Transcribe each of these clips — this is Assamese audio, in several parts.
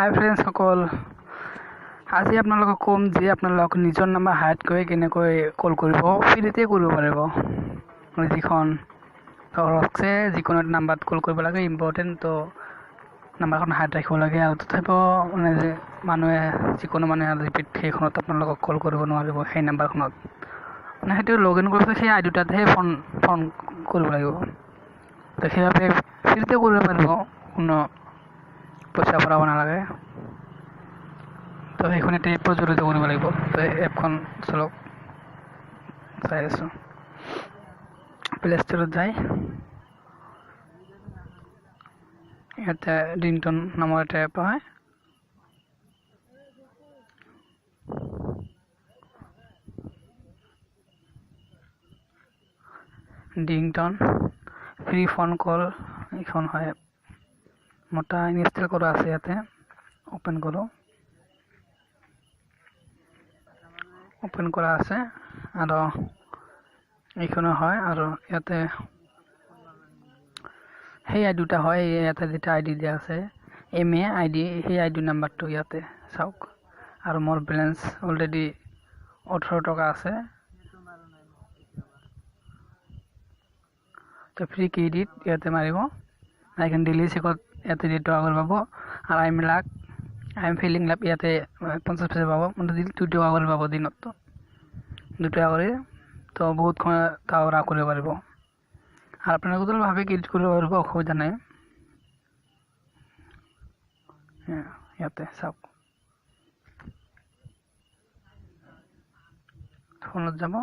হাই ফ্ৰেণ্ডছ সকল, আজি আপোনালোকক ক'ম যে আপোনালোক নিজৰ নাম্বাৰ হাইড কৰি কেনেকৈ কল কৰিব, ফ্ৰীতে কৰিব পাৰিব। যিখন ধৰকছে যিকোনো এটা নাম্বাৰত কল কৰিব লাগে, ইম্পৰ্টেণ্ট তো নাম্বাৰখন হাইড ৰাখিব লাগে। আৰু তথাপিও মানে যে মানুহে যিকোনো মানুহে ৰিপিট সেইখনত আপোনালোকক কল কৰিব নোৱাৰিব। সেই নাম্বাৰখনত মানে সেইটো লগ ইন কৰিব সেই আই দুটাতহে ফোন কৰিব লাগিব। তো সেইবাবে ফ্ৰীতে কৰিব পাৰিব, কোনো পইচা ভৰাব নালাগে। তো সেইখন এটা এপৰ জৰিয়তে কৰিব লাগিব। তো এপখন চলক চাই আছোঁ। প্লে ষ্টৰত যায়, ইয়াতে ৰিংটন নামৰ এটা এপ হয়। ৰিংটন ফ্ৰী ফোন কল এইখন হয়। মোটা ইনষ্টল কৰা আছে, ইয়াতে ওপেন কৰোঁ। ওপেন কৰা আছে আৰু এইখনো হয়। আৰু ইয়াতে সেই আই দুটা হয়। ইয়াতে যেটা আই ডি দিয়া আছে MA ID, সেই আই ডি নাম্বাৰটো ইয়াতে চাওক। আৰু মোৰ বেলেঞ্চ অলৰেডি 18 টকা আছে। তো ফ্ৰী ক্ৰেডিট ইয়াতে মাৰিব। এইখন ডেইলি চেকত ইয়াতে 2 টকা কৰি পাব। আৰু আই এম ফিলিং লাভ ইয়াতে 50 পইচা পাব। মানে 2 টকা কৰি পাব দিনত, 2 টকা কৰি। তো বহুত টাকা কৰিব পাৰিব। আৰ আপনাৰা ভাবে ক্ৰেডিট কৰতে পাৰবো, অসুবিধা নাই। ইয়াতে চাওক, ফোনত যাব।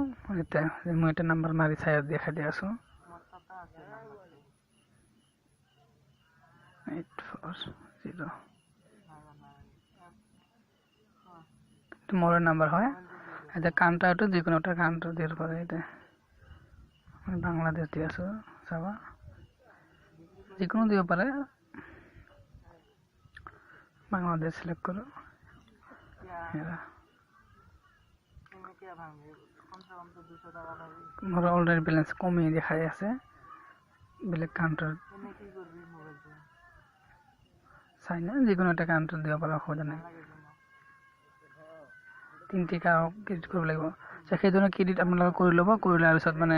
এতিয়া মই এটা নাম্বাৰ মাৰি চাই দেখাই দি আছোঁ। 840 মোৰ নাম্বাৰ হয়। এটা কাউন্টাৰটো যিকোনো এটা কাউন্টাৰ দিব পাৰে। এটা বাংলাদেশ দি আছোঁ, চাবা যিকোনো দিব পাৰে। বাংলাদেশ সিলেক্ট কৰোঁ। মোৰ অলৰেডি বেলেঞ্চ কমি দেখাই আছে। বেলেগ কাউন্টাৰ চাই না, যিকোনো এটা কাউন্টাৰ দিব পাৰে, অসুবিধা নাই। 3 টকা ক্ৰেডিট কৰিব লাগিব। সেইধৰণে ক্ৰেডিট আপোনালোকে কৰি ল'ব। কৰি লোৱাৰ পিছত মানে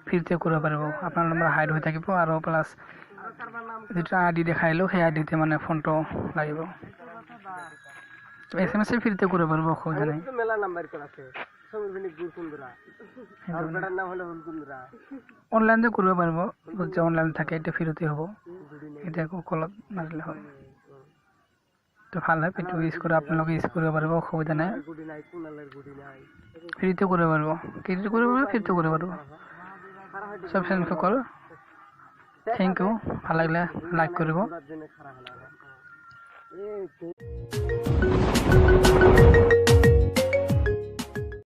ফ্ৰীতে কৰিব পাৰিব। আপোনাৰ নম্বৰ হাইড হৈ থাকিব। আৰু প্লাছ যিটো আই ডি দেখাইলোঁ সেই আই ডিতে মানে ফোনটো লাগিব। SMS ফ্ৰীতে কৰিব পাৰিব, অসুবিধা নাই। অনলাইনতে কৰিব পাৰিব। যদি অনলাইন থাকে এতিয়া ফ্ৰীতে হ'ব। এতিয়া আকৌ কলত মাৰিলে হ'ল। তো ভাল হয়, সেইটো ইউজ কৰি আপোনালোকে ইউজ কৰিব পাৰিব, অসুবিধা নাই। ফ্ৰীতে কৰিব পাৰিব, ক্ৰেডিট কৰিব পাৰিব, ফ্ৰীতে কৰিব পাৰিব। সব সকল থেংক ইউ। ভাল লাগিলে লাইক কৰিব।